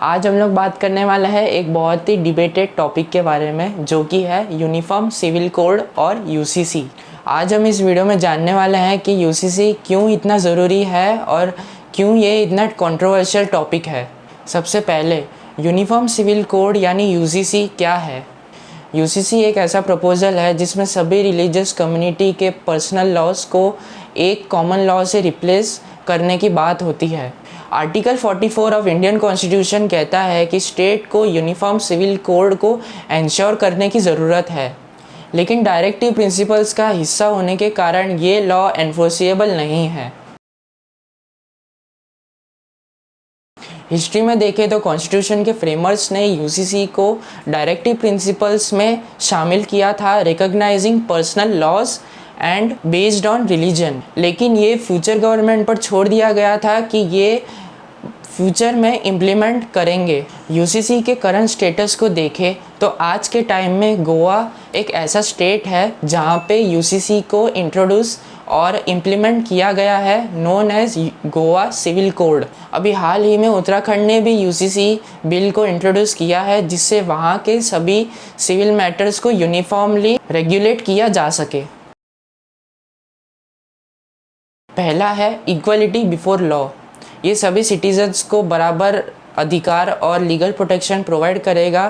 आज हम लोग बात करने वाला है एक बहुत ही डिबेटेड टॉपिक के बारे में, जो कि है यूनिफॉर्म सिविल कोड और यूसीसी। आज हम इस वीडियो में जानने वाले हैं कि यूसीसी क्यों इतना ज़रूरी है और क्यों ये इतना कंट्रोवर्शियल टॉपिक है। सबसे पहले यूनिफॉर्म सिविल कोड यानी यूसीसी क्या है। यूसीसी एक ऐसा प्रपोज़ल है जिसमें सभी रिलीजियस कम्युनिटी के पर्सनल लॉज को एक कॉमन लॉ से रिप्लेस करने की बात होती है। आर्टिकल 44 ऑफ इंडियन कॉन्स्टिट्यूशन कहता है कि स्टेट को यूनिफॉर्म सिविल कोड को एंश्योर करने की ज़रूरत है, लेकिन डायरेक्टिव प्रिंसिपल्स का हिस्सा होने के कारण ये लॉ एनफोर्सेबल नहीं है। हिस्ट्री में देखें तो कॉन्स्टिट्यूशन के फ्रेमर्स ने यूसीसी को डायरेक्टिव प्रिंसिपल्स में शामिल किया था, recognising personal laws and based on religion. लेकिन ये फ्यूचर गवर्नमेंट पर छोड़ दिया गया था कि ये फ्यूचर में इम्प्लीमेंट करेंगे। यूसीसी के करंट स्टेटस को देखें तो आज के टाइम में गोवा एक ऐसा स्टेट है जहाँ पे यूसीसी को इंट्रोड्यूस और इम्प्लीमेंट किया गया है, known as Goa civil code. अभी हाल ही में उत्तराखंड ने भी यूसीसी बिल को इंट्रोड्यूस किया है, जिससे वहाँ के सभी सिविल मैटर्स को यूनिफॉर्मली रेगुलेट किया जा सके। पहला है इक्वलिटी बिफोर लॉ। ये सभी सिटीजन्स को बराबर अधिकार और लीगल प्रोटेक्शन प्रोवाइड करेगा,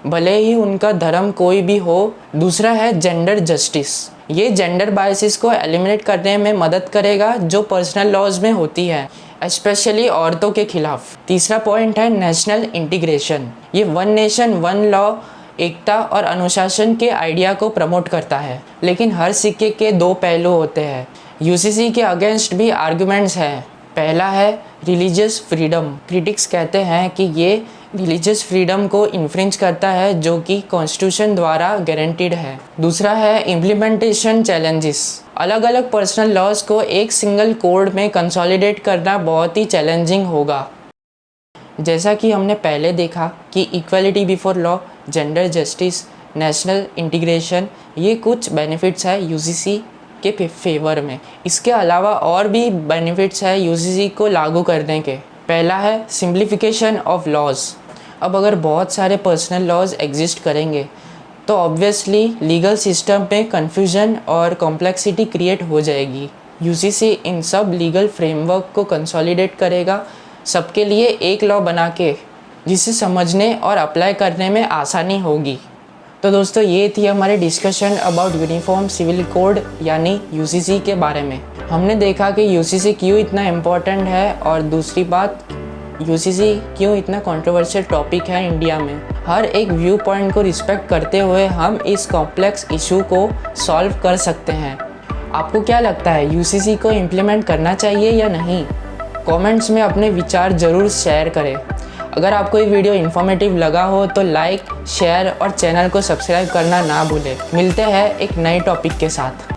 भले ही उनका धर्म कोई भी हो। दूसरा है जेंडर जस्टिस। ये जेंडर बायसिस को एलिमिनेट करने में मदद करेगा जो पर्सनल लॉज में होती है, स्पेशली औरतों के खिलाफ। तीसरा पॉइंट है नेशनल इंटीग्रेशन। ये वन नेशन वन लॉ एकता और अनुशासन के आइडिया को प्रमोट करता है, लेकिन हर सिक्के के दो पहलू होते हैं। यूसीसी के अगेंस्ट भी आर्गुमेंट्स हैं। पहला है रिलीजियस फ्रीडम। क्रिटिक्स कहते हैं कि ये रिलीजियस फ्रीडम को इन्फ्रिंज करता है, जो कि कॉन्स्टिट्यूशन द्वारा गारंटीड है। दूसरा है इम्प्लीमेंटेशन चैलेंजेस। अलग अलग पर्सनल लॉज को एक सिंगल कोड में कंसोलिडेट करना बहुत ही चैलेंजिंग होगा। जैसा कि हमने पहले देखा कि equality before law, gender justice, national integration, ये कुछ बेनिफिट्स है यूसीसी के फेवर में। इसके अलावा और भी बेनिफिट्स है यूसीसी को लागू करने के। पहला है सिंप्लीफिकेशन ऑफ लॉज। अब अगर बहुत सारे पर्सनल लॉज एग्जिस्ट करेंगे तो ऑब्वियसली लीगल सिस्टम में कन्फ्यूजन और कॉम्प्लेक्सिटी क्रिएट हो जाएगी। यूसीसी इन सब लीगल फ्रेमवर्क को कंसोलिडेट करेगा, सबके लिए एक लॉ बना के, जिसे समझने और अप्लाई करने में आसानी होगी। तो दोस्तों, ये थी हमारी discussion about uniform civil code यानी यूसीसी के बारे में। हमने देखा कि यूसीसी क्यों इतना इम्पोर्टेंट है, और दूसरी बात यूसीसी क्यों इतना कंट्रोवर्शियल टॉपिक है इंडिया में। हर एक व्यू पॉइंट को रिस्पेक्ट करते हुए हम इस कॉम्प्लेक्स इशू को सॉल्व कर सकते हैं। आपको क्या लगता है, यूसीसी को इम्प्लीमेंट करना चाहिए या नहीं? कमेंट्स में अपने विचार ज़रूर शेयर करें। अगर आपको ये वीडियो इन्फॉर्मेटिव लगा हो तो लाइक, शेयर और चैनल को सब्सक्राइब करना ना भूलें। मिलते हैं एक नए टॉपिक के साथ।